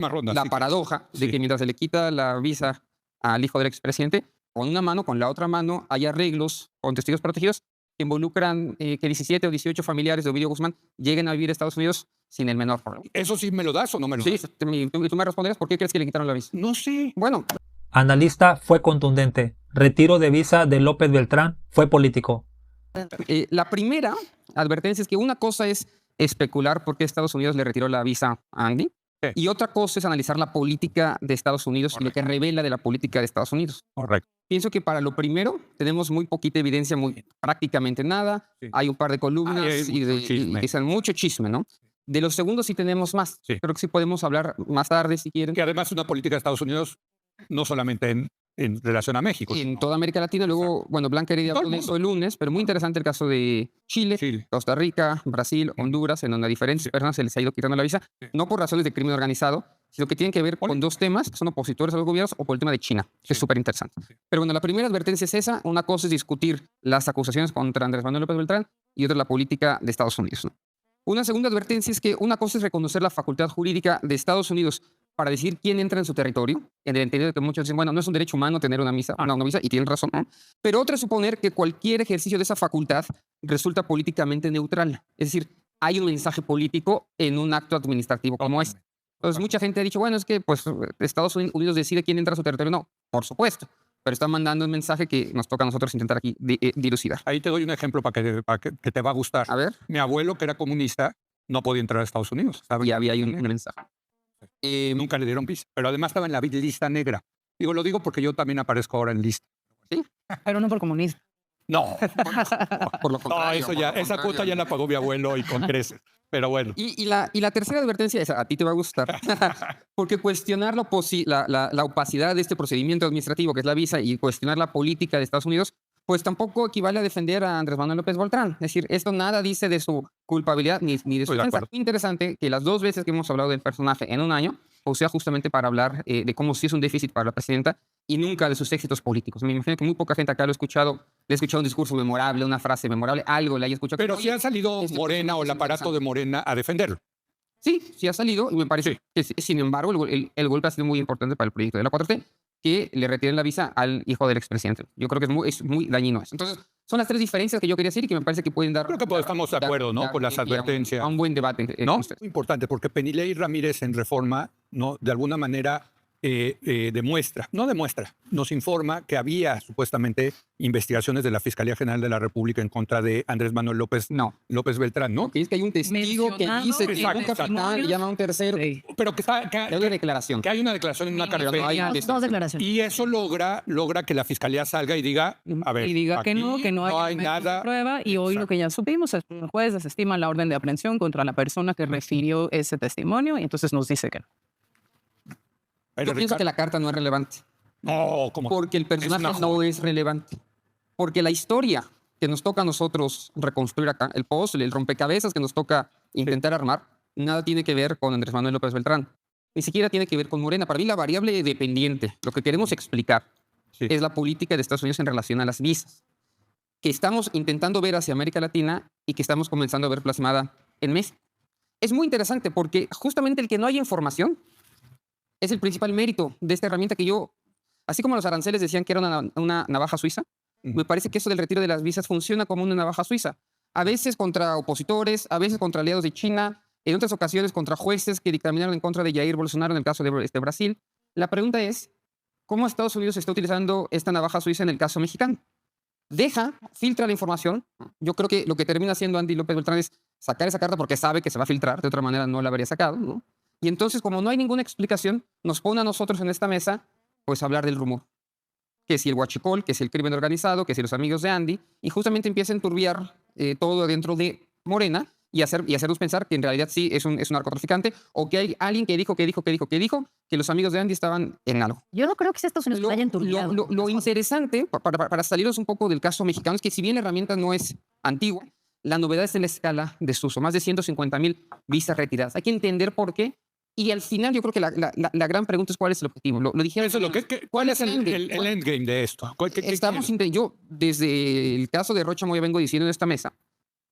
Más ronda, la sí. paradoja de Sí. que mientras se le quita la visa al hijo del expresidente, con una mano, con la otra mano, hay arreglos con testigos protegidos que involucran que 17 o 18 familiares de Ovidio Guzmán lleguen a vivir a Estados Unidos sin el menor problema. ¿Eso sí me lo das o no me lo Sí, das? tú me responderías, ¿por qué crees que le quitaron la visa? No sé. Bueno, Analista fue contundente. Retiro de visa de López Beltrán fue político. la primera advertencia es que una cosa es especular por qué Estados Unidos le retiró la visa a Andy, Sí. y otra cosa es analizar la política de Estados Unidos y lo que revela de la política de Estados Unidos. Correcto. Pienso que para lo primero tenemos muy poquita evidencia, prácticamente nada. Sí. Hay un par de columnas Hay y mucho chisme. dicen mucho chisme, ¿no? De los segundos sí tenemos más. Sí. Creo que sí podemos hablar más tarde si quieren. Que además es una política de Estados Unidos, no solamente en relación a México. En toda América Latina. Luego, bueno, Blanca Heredia Todo el habló de eso mundo. el lunes, pero muy interesante el caso de Chile, Chile. Costa Rica, Brasil, Honduras, en donde a diferentes personas se les ha ido quitando la visa, Sí. no por razones de crimen organizado, sino que tienen que ver con dos temas, que son opositores a los gobiernos o por el tema de China, que es Sí. súper interesante. Sí. Pero bueno, la primera advertencia es esa. Una cosa es discutir las acusaciones contra Andrés Manuel López Beltrán y otra la política de Estados Unidos, ¿no? Una segunda advertencia es que una cosa es reconocer la facultad jurídica de Estados Unidos para decir quién entra en su territorio, en el entendido de que muchos dicen, bueno, no es un derecho humano tener una visa, una visa, y tienen razón, ¿no? Pero otra es suponer que cualquier ejercicio de esa facultad resulta políticamente neutral. Es decir, hay un mensaje político en un acto administrativo como este. Entonces, mucha gente ha dicho, bueno, es que pues Estados Unidos decide quién entra a su territorio. No, por supuesto, pero está mandando un mensaje que nos toca a nosotros intentar aquí dilucidar. Ahí te doy un ejemplo que te va a gustar. A ver, Mi abuelo, que era comunista, no podía entrar a Estados Unidos. ¿sabes? y había ahí un mensaje. Nunca le dieron visa. Pero además estaba en la lista negra. Lo digo porque yo también aparezco ahora en lista. Pero no por comunista. No, Por lo no, contrario. eso ya, esa cuota ya la pagó mi abuelo y con creces. Pero bueno. Y la tercera advertencia es, a ti te va a gustar, porque cuestionar la opacidad de este procedimiento administrativo, que es la visa, y cuestionar la política de Estados Unidos, pues tampoco equivale a defender a Andrés Manuel López Beltrán. Es decir, esto nada dice de su culpabilidad ni de su Estoy de defensa. acuerdo. Muy interesante que las dos veces que hemos hablado del personaje en un año, o sea, justamente para hablar de cómo sí es un déficit para la presidenta y nunca de sus éxitos políticos. Me imagino que muy poca gente acá lo ha escuchado, le ha escuchado un discurso memorable, una frase memorable, algo le haya escuchado. Pero Oye, sí ha salido este Morena o el personaje es aparato interesante. de Morena a defenderlo. Sí ha salido y me parece que, sin embargo, el golpe ha sido muy importante para el proyecto de la 4T, que le retiren la visa al hijo del expresidente. Yo creo que es muy dañino eso. Entonces, son las tres diferencias que yo quería decir y que me parece que pueden dar... Creo que pues, estamos de acuerdo, ¿no? Con las advertencias. A un buen debate. ¿No? con ustedes. Muy importante, porque Penilei Ramírez en Reforma, ¿no? De alguna manera nos informa que había supuestamente investigaciones de la Fiscalía General de la República en contra de Andrés Manuel No. López Beltrán, ¿no? Que es que hay un testigo que Mencionado dice en que un capitán testimonios. le llama a un tercero. Sí. Pero que Hay una declaración. hay una declaración en una Pero no hay carpeta. Dos declaraciones. Y eso logra que la Fiscalía salga y diga, a ver, Y diga que aquí no hay elementos de nada. prueba. Y hoy lo que ya supimos es que el juez desestima la orden de aprehensión contra la persona que refirió ese testimonio y entonces nos dice que no. Pero Yo pienso que la carta no es relevante. No, como Porque el personaje una no es relevante. Porque la historia que nos toca a nosotros reconstruir acá, el puzzle, el rompecabezas que nos toca intentar armar, nada tiene que ver con Andrés Manuel López Beltrán. Ni siquiera tiene que ver con Morena. Para mí la variable dependiente, lo que queremos explicar, Sí. es la política de Estados Unidos en relación a las visas, que estamos intentando ver hacia América Latina y que estamos comenzando a ver plasmada en México. Es muy interesante porque justamente el que no haya información es el principal mérito de esta herramienta que yo, así como los aranceles decían que era una navaja suiza, me parece que eso del retiro de las visas funciona como una navaja suiza. A veces contra opositores, a veces contra aliados de China, en otras ocasiones contra jueces que dictaminaron en contra de Jair Bolsonaro en el caso de Brasil. La pregunta es, ¿cómo Estados Unidos está utilizando esta navaja suiza en el caso mexicano? Filtra la información. Yo creo que lo que termina haciendo Andy López Beltrán es sacar esa carta porque sabe que se va a filtrar, de otra manera no la habría sacado, ¿no? Y entonces, como no hay ninguna explicación, nos pone a nosotros en esta mesa, pues hablar del rumor. Que si el huachicol, que si el crimen organizado, que si los amigos de Andy, y justamente empieza a enturbiar todo dentro de Morena y hacernos pensar que en realidad sí es un narcotraficante o que hay alguien que dijo que los amigos de Andy estaban en algo. Yo no creo que Estados Unidos Lo, haya enturbiado. lo interesante, para salirnos un poco del caso mexicano, es que si bien la herramienta no es antigua, la novedad es en la escala de su uso. Más de 150,000 visas retiradas. Hay que entender por qué. Y al final yo creo que la gran pregunta es cuál es el objetivo. Lo dijeron. Eso es lo ¿cuál es el endgame de esto? ¿Qué Yo, desde el caso de Rocha Moya, vengo diciendo en esta mesa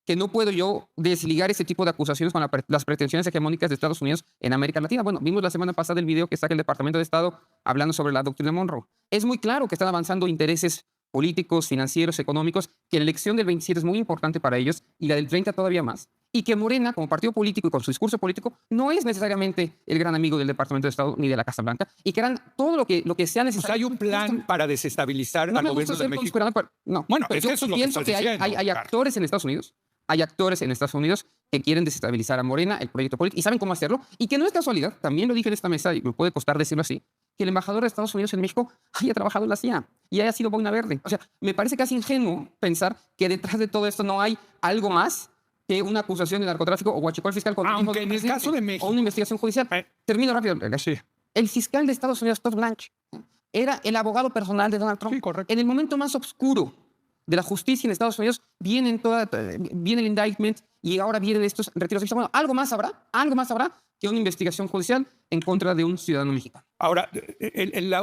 que no puedo yo desligar ese tipo de acusaciones con las pretensiones hegemónicas de Estados Unidos en América Latina. Bueno, vimos la semana pasada el video que saca el Departamento de Estado hablando sobre la doctrina Monroe. Es muy claro que están avanzando intereses políticos, financieros, económicos, que la elección del 27 es muy importante para ellos y la del 30 todavía más. Y que Morena, como partido político y con su discurso político, no es necesariamente el gran amigo del Departamento de Estado ni de la Casa Blanca y que harán todo lo que sea O necesario. sea, hay un plan para desestabilizar No al me gobierno gusta de ser México. conspiranoico, no. Bueno, Pero es que yo eso es lo que pienso estás que hay diciendo, Carlos. actores en Estados Unidos. Hay actores en Estados Unidos que quieren desestabilizar a Morena, el proyecto político, y saben cómo hacerlo. Y que no es casualidad, también lo dije en esta mesa, y me puede costar decirlo así, que el embajador de Estados Unidos en México haya trabajado en la CIA y haya sido boina verde. O sea, me parece casi ingenuo pensar que detrás de todo esto no hay algo más que una acusación de narcotráfico o huachicol fiscal contra el hijo Aunque del en el presidente, caso de México. o una investigación judicial. Termino rápido. Sí, El fiscal de Estados Unidos, Todd Blanche, era el abogado personal de Donald Trump. sí, correcto. En el momento más oscuro de la justicia en Estados Unidos, viene el indictment y ahora vienen estos retiros. Bueno, algo más habrá que una investigación judicial en contra de un ciudadano mexicano. Ahora,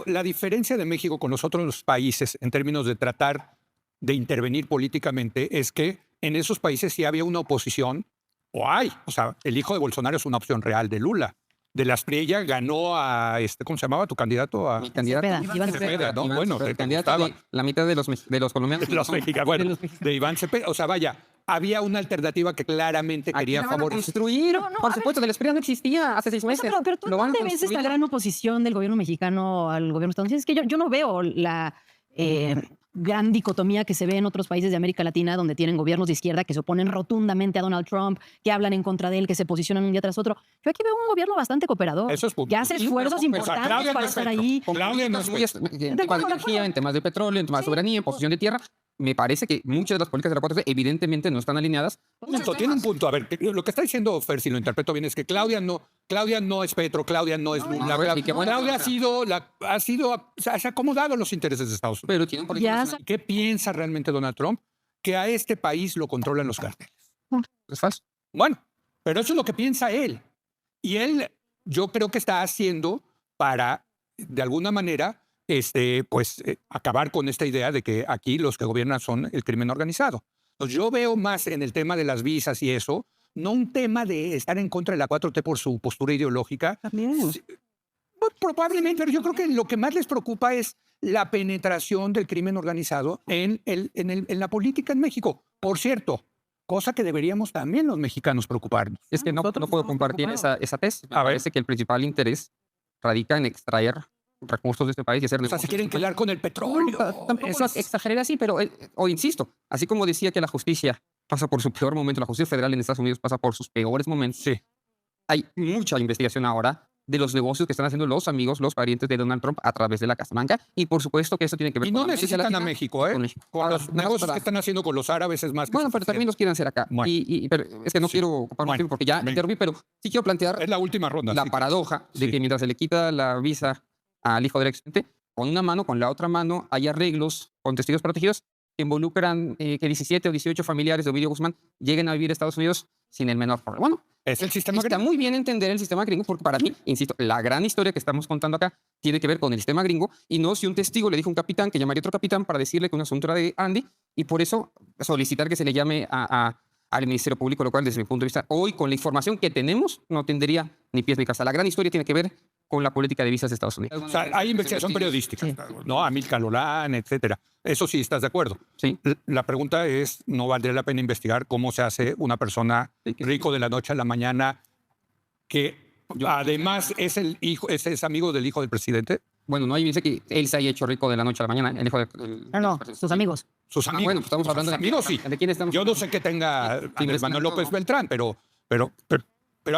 la diferencia de México con los otros países en términos de tratar de intervenir políticamente es que en esos países sí había una oposición, o sea, el hijo de Bolsonaro es una opción real de Lula. De la Espriella ganó a, ¿cómo se llamaba tu candidato? Mi candidato. Iván Cepeda, ¿no? Iván Bueno, Cepeda, te candidato gustaba. de la mitad de los colombianos. Los mexicanos, bueno, de Iván Cepeda. O sea, vaya, había una alternativa que claramente Aquí quería la van a favorecer. construir. No, no, Por a supuesto, de la Espriella no existía hace 6 meses. Pero tú Lo van a ¿dónde ves esta construir. gran oposición del gobierno mexicano al gobierno estadounidense? Es que yo no veo la gran dicotomía que se ve en otros países de América Latina donde tienen gobiernos de izquierda que se oponen rotundamente a Donald Trump, que hablan en contra de él, que se posicionan un día tras otro. Yo aquí veo un gobierno bastante cooperador, Eso es punto. que hace Sí, esfuerzos pero, importantes Claudia para no es estar Petro. ahí. Claudia no es Muy Petro. en temas de energía, en temas de petróleo, en temas de soberanía, en posición de tierra. Me parece que muchas de las políticas de la 4T evidentemente no están alineadas. Tiene un punto. A ver, lo que está diciendo Fer, si lo interpreto bien, es que Claudia no es Petro, Claudia no es Lula. no, y qué bueno. Claudia o sea, se ha acomodado a los intereses de Estados Unidos. Pero tienen políticas Ya nacionales. ¿Qué piensa realmente Donald Trump? Que a este país lo controlan los cárteles. Es falso. Bueno, pero eso es lo que piensa él. Y él, yo creo que está haciendo para, de alguna manera, acabar con esta idea de que aquí los que gobiernan son el crimen organizado. Entonces, yo veo más en el tema de las visas y eso, no un tema de estar en contra de la 4T por su postura ideológica. También. Sí, pues, probablemente, pero yo creo que lo que más les preocupa es la penetración del crimen organizado en la política en México. Por cierto, cosa que deberíamos también los mexicanos preocuparnos. Es que no Nosotros puedo estamos compartir preocupados. esa tesis. Me A ver. parece que el principal interés radica en extraer recursos de este país y hacer O sea, se quieren quedar con el petróleo. Tampoco Eso lo es- exageré así, pero, o insisto, así como decía que la justicia pasa por su peor momento, la justicia federal en Estados Unidos pasa por sus peores momentos. Sí. Hay mucha investigación ahora de los negocios que están haciendo los amigos, los parientes de Donald Trump a través de la Casa Blanca. Y por supuesto que eso tiene que ver Y con no América necesitan a Latina, México, ¿eh? con México. Con Ahora, los nada más negocios para- que están haciendo con los árabes es más que Bueno, pero también los quieren hacer acá. Bueno. Pero es que no Sí. quiero ocupar Bueno, mucho tiempo porque ya venga. interrumpí, pero sí quiero plantear Es la última ronda. la sí. paradoja de Sí. que mientras se le quita la visa al hijo del expresidente, con una mano, con la otra mano, hay arreglos con testigos protegidos que involucran que 17 o 18 familiares de Ovidio Guzmán lleguen a vivir a Estados Unidos sin el menor problema. Bueno, Es el sistema está gringo. muy bien entender el sistema gringo porque para mí, insisto, la gran historia que estamos contando acá tiene que ver con el sistema gringo y no si un testigo le dijo a un capitán que llamaría a otro capitán para decirle que un asunto era de Andy y por eso solicitar que se le llame al Ministerio Público, lo cual desde mi punto de vista, hoy con la información que tenemos, no tendría ni pies ni cabeza. La gran historia tiene que ver con la política de visas de Estados Unidos. O sea, hay investigación periodística, ¿no? Amílcar Lolán, etcétera. Eso sí, estás de acuerdo. Sí. La pregunta es, ¿no valdría la pena investigar cómo se hace una persona rico de la noche a la mañana que además es el hijo, es amigo del hijo del presidente? Bueno, no hay dice que él se haya hecho rico de la noche a la mañana, el hijo de... No, sus amigos. Sus amigos. Bueno, pues estamos hablando Sus amigos, sí. ¿De quién estamos Yo no sé qué tenga Andrés Manuel López Beltrán, pero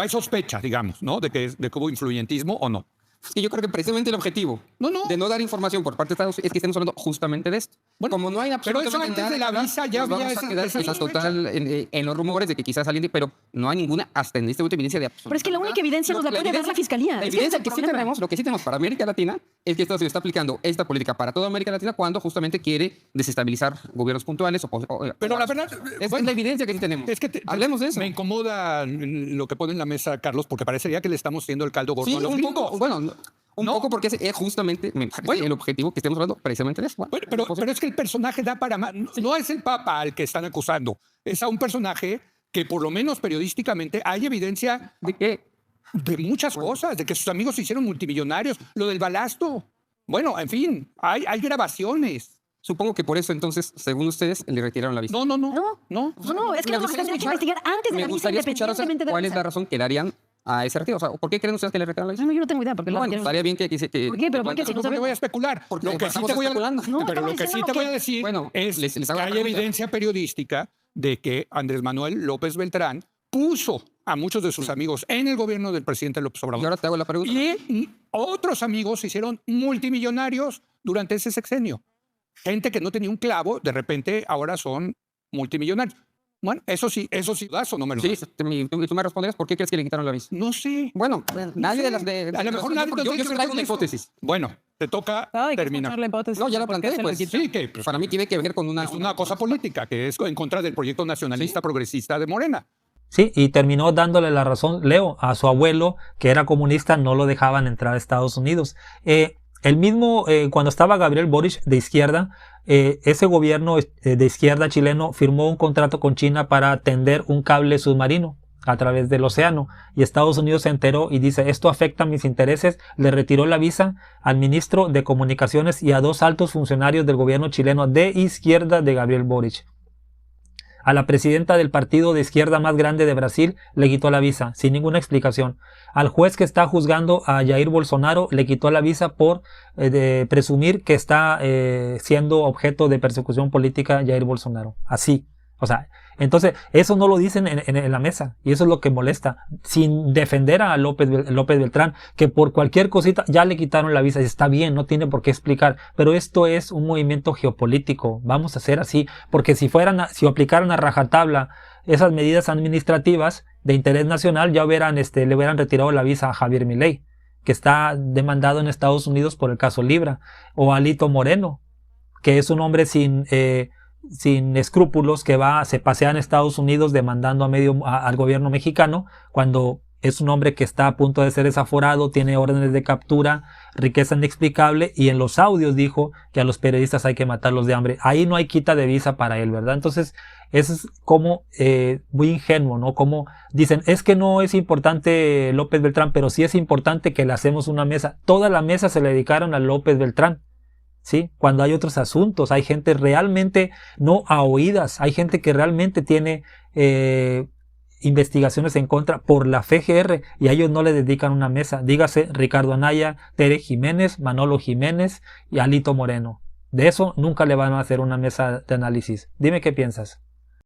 hay sospecha, digamos, ¿no? De que hubo influyentismo o no. Es que yo creo que precisamente el objetivo No, no. de no dar información por parte de Estados Unidos es que estemos hablando justamente de esto. Bueno, como no hay pero eso absolutamente antes nada de la que hablar, visa ya nos había vamos a esa- quedar esa en la sospecha. total en los rumores de que quizás alguien, pero no hay ninguna hasta en este momento evidencia de absolutamente Pero es que la única evidencia nos la puede dar la fiscalía. La Es que evidencia ese que es el sí problema. tenemos, lo que sí tenemos para América Latina es que Estados Unidos está aplicando esta política para toda América Latina cuando justamente quiere desestabilizar gobiernos puntuales Pero la verdad, es bueno, la evidencia que sí tenemos. es que Hablemos de eso. Me incomoda lo que pone en la mesa Carlos porque parecería que le estamos haciendo el caldo gordo Sí, a los un gringos. poco. Bueno, Un poco porque es justamente me parece, el objetivo que estemos hablando precisamente de eso. Bueno, Pero es que el personaje da para más. No es el Papa al que están acusando. Es a un personaje que por lo menos periodísticamente hay evidencia ¿de qué? de muchas cosas, de que sus amigos se hicieron multimillonarios, lo del balasto. Bueno, en fin, hay grabaciones. Supongo que por eso entonces, según ustedes, le retiraron la visa. No. No, es que Me lo gustaría que que escuchar- investigar antes de Me la visa, gustaría escuchar, o sea, independientemente de cuál es la visa. razón que darían a ese retiro. O sea, ¿por qué creen ustedes que le retiraron la visa? No, yo no tengo idea, porque Bueno, estaría bien que... ¿Por qué? ¿Pero por qué? Si no No te sabemos. voy a especular. Porque Lo que sí estamos te voy a, especulando. No, pero lo que estamos sí diciendo te voy a que- decir Bueno, es les hago que la hay pregunta. evidencia periodística de que Andrés Manuel López Beltrán puso a muchos de sus amigos en el gobierno del presidente López Y Obrador. ahora te hago la pregunta. Y otros amigos se hicieron multimillonarios durante ese sexenio. Gente que no tenía un clavo, de repente ahora son multimillonarios. Bueno, eso sí, das o no me lo Sí, das. tú me responderías, ¿por qué crees que le quitaron la visa? No sé. Bueno, nadie de las A lo mejor nadie yo traigo una hipótesis. Bueno, te toca Hay que terminar. escuchar la hipótesis. No, ya la ¿Por qué planteé, se pues. le quitó? Sí, que pues, Para mí tiene que ver con una... es una cosa política, que es en contra del proyecto nacionalista progresista de Morena. Sí, y terminó dándole la razón, Leo, a su abuelo, que era comunista, no lo dejaban entrar a Estados Unidos. El mismo, cuando estaba Gabriel Boric de izquierda, ese gobierno de izquierda chileno firmó un contrato con China para tender un cable submarino a través del océano, y Estados Unidos se enteró y dice, esto afecta mis intereses, le retiró la visa al ministro de Comunicaciones y a 2 altos funcionarios del gobierno chileno de izquierda de Gabriel Boric. A la presidenta del partido de izquierda más grande de Brasil le quitó la visa, sin ninguna explicación. Al juez que está juzgando a Jair Bolsonaro le quitó la visa por presumir que está siendo objeto de persecución política Jair Bolsonaro. Así. O sea, entonces, eso no lo dicen en la mesa, y eso es lo que molesta, sin defender a López Beltrán, que por cualquier cosita ya le quitaron la visa, y está bien, no tiene por qué explicar, pero esto es un movimiento geopolítico, vamos a hacer así, porque si aplicaran a rajatabla esas medidas administrativas de interés nacional, ya le hubieran retirado la visa a Javier Milei, que está demandado en Estados Unidos por el caso Libra, o a Alito Moreno, que es un hombre sin escrúpulos que se pasea en Estados Unidos demandando al gobierno mexicano, cuando es un hombre que está a punto de ser desaforado, tiene órdenes de captura, riqueza inexplicable, y en los audios dijo que a los periodistas hay que matarlos de hambre. Ahí no hay quita de visa para él, ¿verdad? Entonces, eso es como muy ingenuo, ¿no? Como dicen, es que no es importante López Beltrán, pero sí es importante que le hacemos una mesa. Toda la mesa se le dedicaron a López Beltrán. ¿Sí? Cuando hay otros asuntos, hay gente realmente no a oídas, hay gente que realmente tiene investigaciones en contra por la FGR, y a ellos no le dedican una mesa. Dígase Ricardo Anaya, Tere Jiménez, Manolo Jiménez y Alito Moreno. De eso nunca le van a hacer una mesa de análisis. Dime qué piensas.